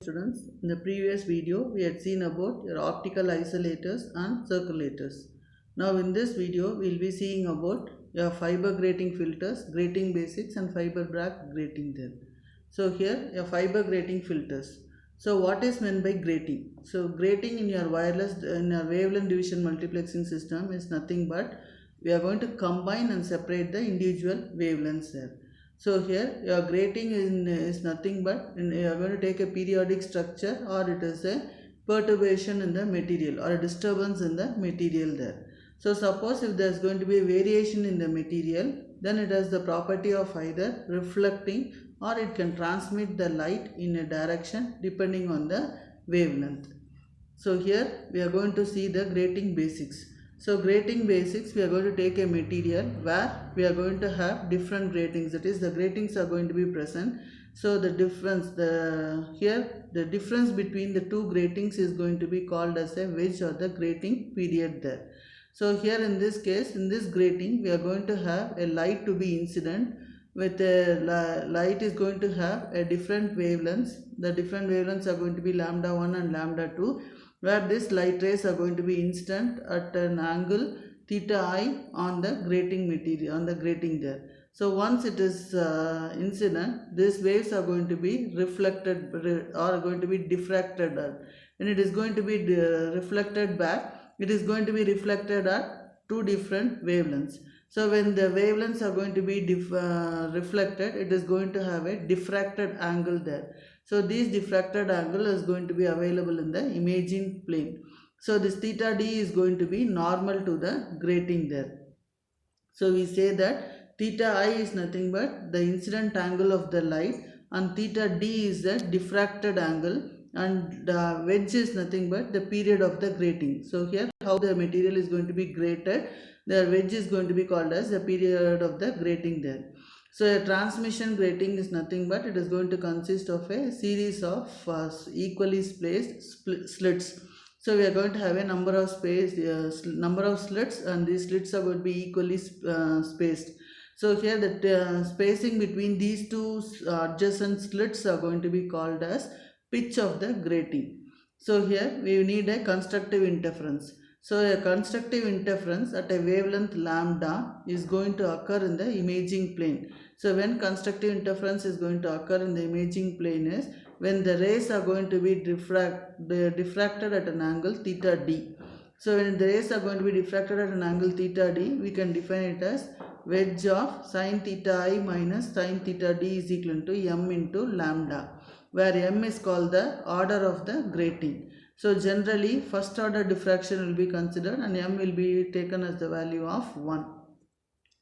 students. In the previous video we had seen about your optical isolators and circulators. Now in this video we will be seeing about your fiber grating filters, grating basics and fiber Bragg grating there. So here your fiber grating filters. So what is meant by grating? So grating in your wavelength division multiplexing system is nothing but we are going to combine and separate the individual wavelengths there. So here your grating is nothing but you are going to take a periodic structure or it is a perturbation in the material or a disturbance in the material there. So suppose if there is going to be a variation in the material, then it has the property of either reflecting or it can transmit the light in a direction depending on the wavelength. So here we are going to see the grating basics. So grating basics, we are going to take a material where we are going to have different gratings, that is the gratings are going to be present. So the difference between the two gratings is going to be called as a wedge or the grating period there. So here in this case, in this grating we are going to have a light to be incident with a light is going to have a different wavelengths. The different wavelengths are going to be lambda 1 and lambda 2, where this light rays are going to be incident at an angle theta I on the grating material, on the grating there. So once it is incident, these waves are going to be reflected or going to be diffracted. When it is going to be reflected back, it is going to be reflected at two different wavelengths. So when the wavelengths are going to be reflected, it is going to have a diffracted angle there. So this diffracted angle is going to be available in the imaging plane. So this theta d is going to be normal to the grating there. So we say that theta I is nothing but the incident angle of the light and theta d is the diffracted angle and the wedge is nothing but the period of the grating. So here how the material is going to be grated, the wedge is going to be called as the period of the grating there. So a transmission grating is nothing but it is going to consist of a series of equally spaced slits. So we are going to have a number of slits and these slits are going to be equally spaced. So here the spacing between these two adjacent slits are going to be called as pitch of the grating. So here we need a constructive interference. So a constructive interference at a wavelength lambda is going to occur in the imaging plane. So when constructive interference is going to occur in the imaging plane is when the rays are going to be diffracted at an angle theta d. So when the rays are going to be diffracted at an angle theta d, we can define it as wedge of sin theta I minus sin theta d is equal to m into lambda, where m is called the order of the grating. So generally first order diffraction will be considered and m will be taken as the value of 1.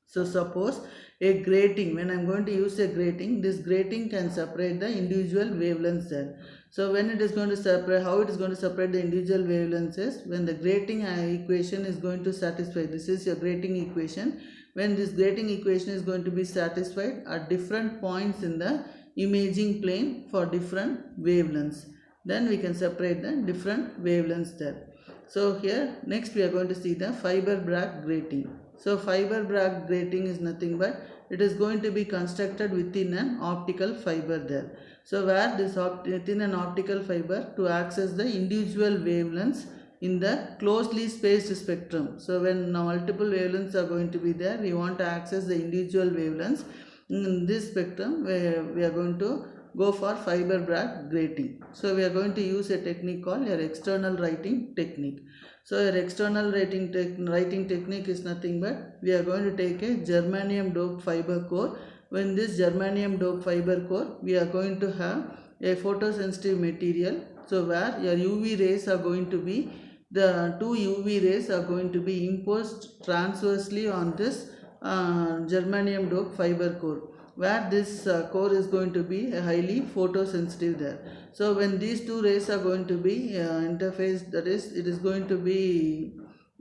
So suppose a grating, when I am going to use a grating, this grating can separate the individual wavelengths there. So when it is going to separate, how it is going to separate the individual wavelengths is when the grating equation is going to satisfy. This is your grating equation. When this grating equation is going to be satisfied at different points in the imaging plane for different wavelengths, then we can separate the different wavelengths there. So here next we are going to see the fiber Bragg grating. So fiber Bragg grating is nothing but it is going to be constructed within an optical fiber there. So where this within an optical fiber to access the individual wavelengths in the closely spaced spectrum. So when multiple wavelengths are going to be there, we want to access the individual wavelengths in this spectrum where we are going to go for fiber Bragg grating. So we are going to use a technique called your external writing technique. So your external writing technique is nothing but we are going to take a germanium doped fiber core. When this germanium doped fiber core, we are going to have a photosensitive material. So where your UV rays are going to be, the two UV rays are going to be imposed transversely on this germanium doped fiber core, where this core is going to be highly photosensitive there. So when these two rays are going to be interfaced, that is it is going to be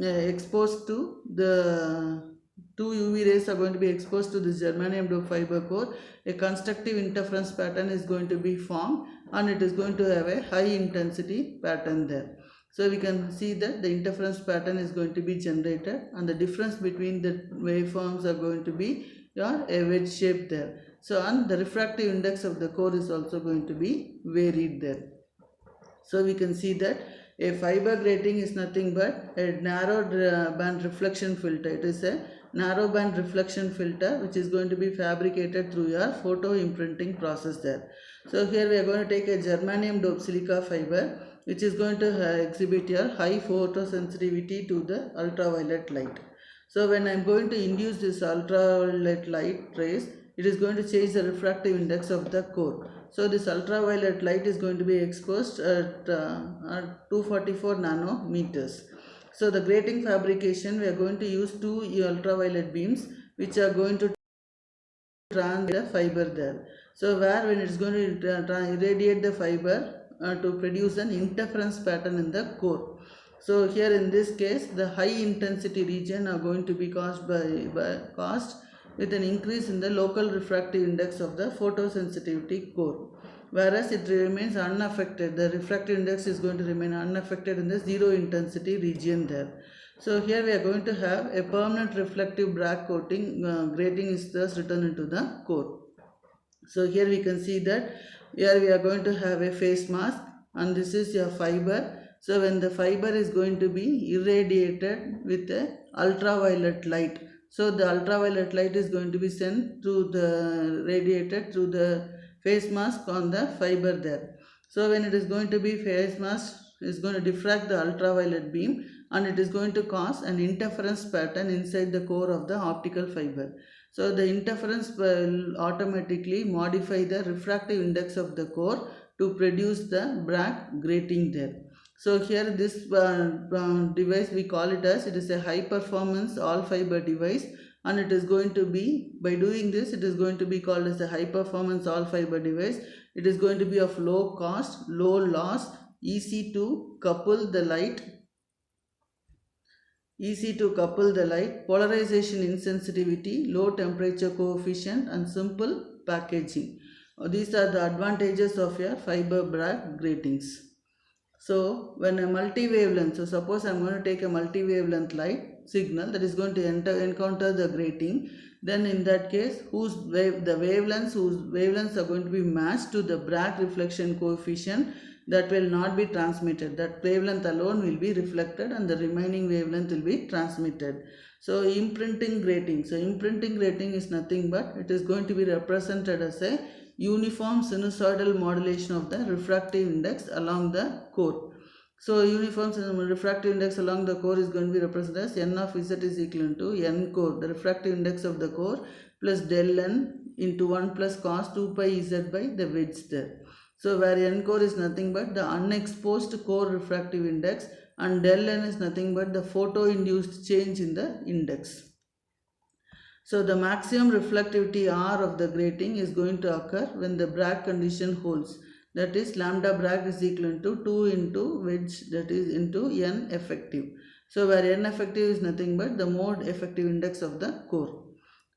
exposed to the two UV rays are going to be exposed to this germanium doped fiber core, a constructive interference pattern is going to be formed and it is going to have a high intensity pattern there. So we can see that the interference pattern is going to be generated and the difference between the waveforms are going to be a wedge shape there. So and the refractive index of the core is also going to be varied there. So we can see that a fiber grating is nothing but a narrow band reflection filter. It is a narrow band reflection filter which is going to be fabricated through your photo imprinting process there. So here we are going to take a germanium doped silica fiber which is going to exhibit your high photosensitivity to the ultraviolet light. So when I am going to induce this ultraviolet light rays, it is going to change the refractive index of the core. So this ultraviolet light is going to be exposed at 244 nanometers. So the grating fabrication, we are going to use two ultraviolet beams which are going to trans the fiber there. So where when it is going to irradiate the fiber to produce an interference pattern in the core. So here in this case, the high intensity region are going to be caused caused with an increase in the local refractive index of the photosensitivity core, whereas it remains unaffected. The refractive index is going to remain unaffected in the zero intensity region there. So here we are going to have a permanent reflective Bragg coating. Grating is thus written into the core. So here we can see that here we are going to have a face mask, and this is your fiber. So when the fiber is going to be irradiated with a ultraviolet light, so the ultraviolet light is going to be sent through the radiated through the face mask on the fiber there. So when it is going to be face mask is going to diffract the ultraviolet beam, and it is going to cause an interference pattern inside the core of the optical fiber. So the interference will automatically modify the refractive index of the core to produce the Bragg grating there. So here this device, we call it as, it is a high performance all fiber device, and it is going to be, by doing this, it is going to be called as a high performance all fiber device. It is going to be of low cost, low loss, easy to couple the light, polarization insensitivity, low temperature coefficient, and simple packaging. These are the advantages of your fiber Bragg gratings. So when a multi-wavelength, so suppose I am going to take a multi-wavelength light signal that is going to encounter the grating, then in that case whose wavelengths are going to be matched to the Bragg reflection coefficient, that will not be transmitted. That wavelength alone will be reflected and the remaining wavelength will be transmitted. So imprinting grating. So imprinting grating is nothing but it is going to be represented as a uniform sinusoidal modulation of the refractive index along the core. So uniform refractive index along the core is going to be represented as n of z is equal to n core, the refractive index of the core, plus del n into 1 plus cos 2 pi z by the wedge there. So where n core is nothing but the unexposed core refractive index, and del n is nothing but the photo-induced change in the index. So the maximum reflectivity R of the grating is going to occur when the Bragg condition holds. That is lambda Bragg is equal to 2 into wedge, that is into n effective. So where n effective is nothing but the mode effective index of the core.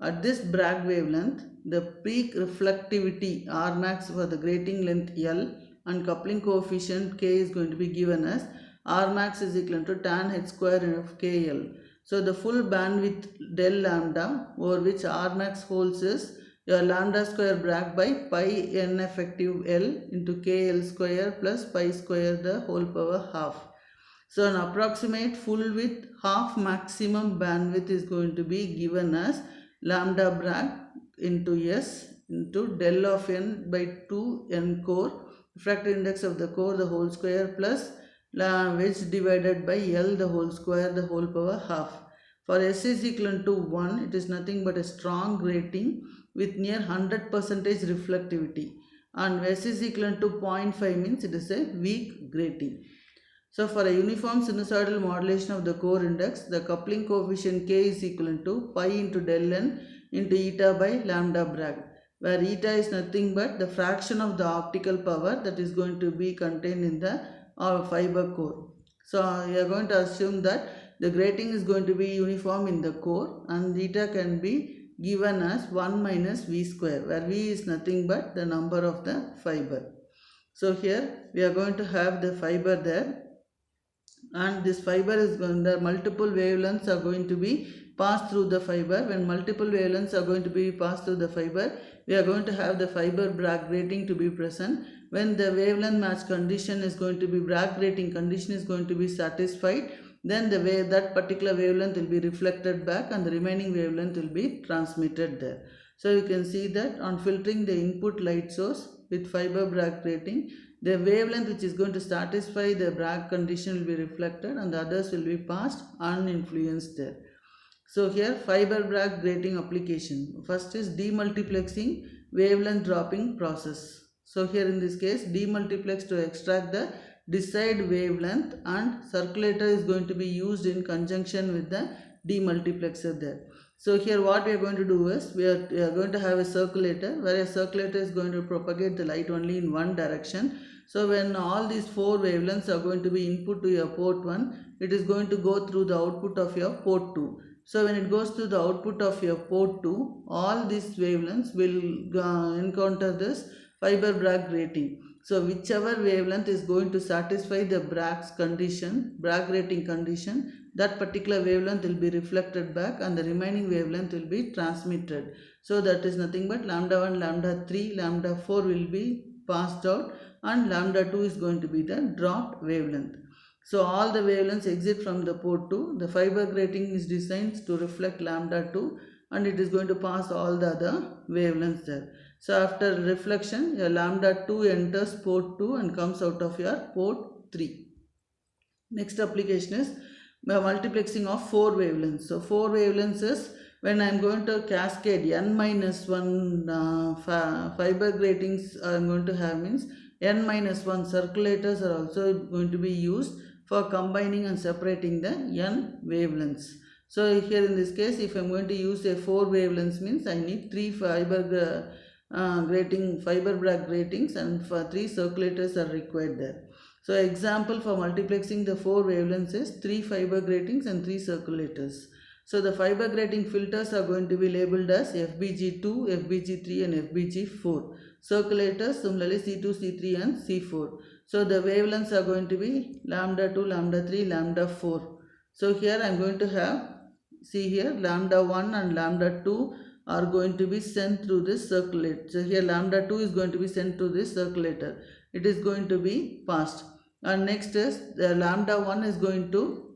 At this Bragg wavelength, the peak reflectivity R max for the grating length L and coupling coefficient K is going to be given as R max is equal to tan h square of KL. So the full bandwidth del lambda over which R max holds is your lambda square Bragg by pi n effective L into KL square plus pi square the whole power half. So an approximate full width half maximum bandwidth is going to be given as lambda Bragg into S into del of n by 2 n core, refractive index of the core the whole square plus wedge divided by L the whole square the whole power half. For S is equal to 1, it is nothing but a strong grating with near 100% reflectivity, and S is equal to 0.5 means it is a weak grating. So for a uniform sinusoidal modulation of the core index, the coupling coefficient K is equal to pi into del n into eta by lambda Bragg, where eta is nothing but the fraction of the optical power that is going to be contained in the fiber core. So we are going to assume that the grating is going to be uniform in the core, and eta can be given as 1 minus V square, where V is nothing but the number of the fiber. So here we are going to have the fiber there, and this fiber is going to, multiple wavelengths are going to be passed through the fiber. When multiple wavelengths are going to be passed through the fiber, we are going to have the fiber Bragg grating to be present, when the wavelength match condition is going to be, Bragg grating condition is going to be satisfied, then that particular wavelength will be reflected back and the remaining wavelength will be transmitted there. So you can see that on filtering the input light source with fiber Bragg grating, the wavelength which is going to satisfy the Bragg condition will be reflected and the others will be passed uninfluenced there. So here fiber Bragg grating application. First is demultiplexing wavelength dropping process. So here in this case, demultiplex to extract the desired wavelength and circulator is going to be used in conjunction with the demultiplexer there. So here what we are going to do is, we are going to have a circulator where a circulator is going to propagate the light only in one direction. So when all these 4 wavelengths are going to be input to your port 1, it is going to go through the output of your port 2. So when it goes to the output of your port 2, all these wavelengths will encounter this fiber Bragg grating. So whichever wavelength is going to satisfy the Bragg's condition, Bragg grating condition, that particular wavelength will be reflected back and the remaining wavelength will be transmitted. So that is nothing but lambda 1, lambda 3, lambda 4 will be passed out and lambda 2 is going to be the dropped wavelength. So all the wavelengths exit from the port 2. The fiber grating is designed to reflect lambda 2 and it is going to pass all the other wavelengths there. So after reflection, your lambda 2 enters port 2 and comes out of your port 3. Next application is multiplexing of 4 wavelengths. So 4 wavelengths is when I am going to cascade n-1 fiber gratings I am going to have, means n-1 circulators are also going to be used for combining and separating the n wavelengths. So here in this case, if I am going to use a 4 wavelengths, means I need 3 fiber Bragg gratings and for 3 circulators are required there. So example for multiplexing the 4 wavelengths is 3 fiber gratings and 3 circulators. So the fiber grating filters are going to be labeled as FBG2, FBG3 and FBG4. Circulators similarly C2, C3 and C4. So the wavelengths are going to be lambda 2, lambda 3, lambda 4. So here I am going to have, see here, lambda 1 and lambda 2 are going to be sent through this circulator. So here lambda 2 is going to be sent to this circulator. It is going to be passed. And next is the lambda 1 is going to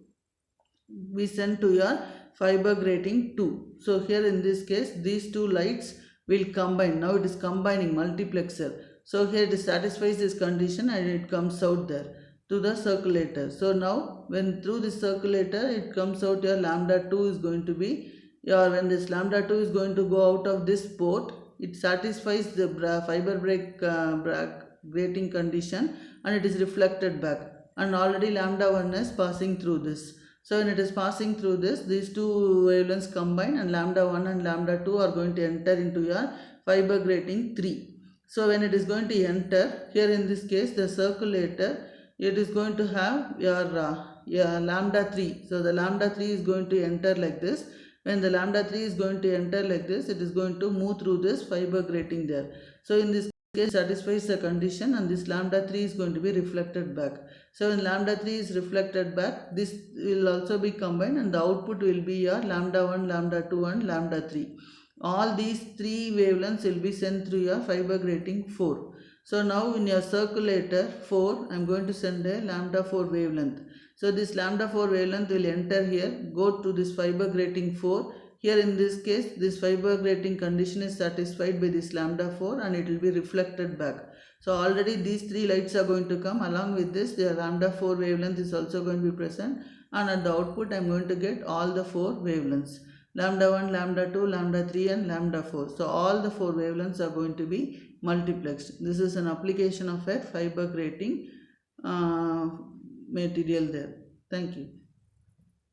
be sent to your fiber grating 2. So here in this case, these 2 lights will combine. Now it is combining multiplexer. So here it satisfies this condition and it comes out there to the circulator. So now when through this circulator it comes out, your lambda 2 is going to be, or when this lambda 2 is going to go out of this port, it satisfies the fiber Bragg grating condition and it is reflected back, and already lambda 1 is passing through this. So when it is passing through this, these 2 wavelengths combine and lambda 1 and lambda 2 are going to enter into your fiber grating 3. So when it is going to enter, here in this case the circulator, it is going to have your lambda 3. So the lambda 3 is going to enter like this. When the lambda 3 is going to enter like this, it is going to move through this fiber grating there. So in this case satisfies the condition and this lambda 3 is going to be reflected back. So when lambda 3 is reflected back, this will also be combined and the output will be your lambda 1, lambda 2 and lambda 3. All these 3 wavelengths will be sent through your fiber grating 4. So now in your circulator 4, I am going to send a lambda 4 wavelength. So this lambda 4 wavelength will enter here, go to this fiber grating 4. Here in this case, this fiber grating condition is satisfied by this lambda 4 and it will be reflected back. So already these 3 lights are going to come. Along with this, the lambda 4 wavelength is also going to be present, and at the output I am going to get all the 4 wavelengths. Lambda 1, lambda 2, lambda 3 and lambda 4. So all the 4 wavelengths are going to be multiplexed. This is an application of a fiber grating material there. Thank you.